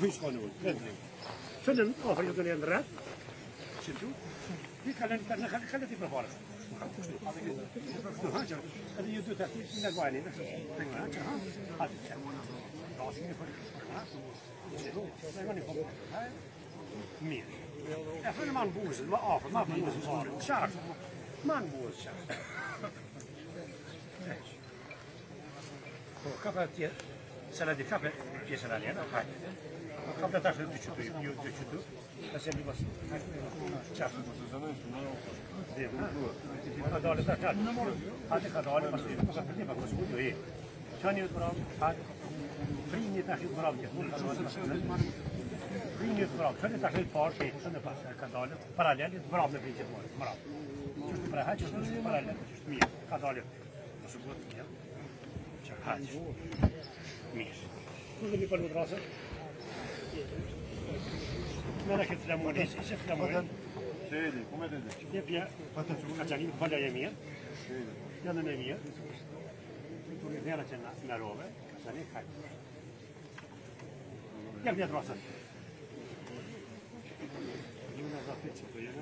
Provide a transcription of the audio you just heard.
Hyç konu. Şunun afiyet olsun rat. Şimdi bir kalem tane kalem tip var. Hadi yüzü de ne var ne? Hadi. Meer. Even man boezen, maar af, man boezen worden. Schaar. Man boezen schaar. Kafa diye salade kafa diye salade ya. Kafa taşı düşürdü, düşürdü. Mesela bir basın. Çarpı. Değil mi? Kadalı da çarpı. Hadi kadalı basın. Kafa diye bakmış bu diyor. Çanıyor duram. Hadi. Frini taşı duram diye. Frini duram. Şöyle taşı par şey. Şöyle basın kadalı. Paralel duram ne bilecek var. Maral. Çünkü para haç paralel. Miye. Kadalı. Nasıl bu ya? Haç. Miye. Burada bir parmak rasa. Merak ettiler bunu. Şefler bunu. Şeydi, kuma dedi. Yapıya kaçalim hala yemiyor. Yanına yemiyor. Bunu ne yapacağını narove. Kaçalim kay. Yapıya rasa. Yine zafiyet çıkıyor.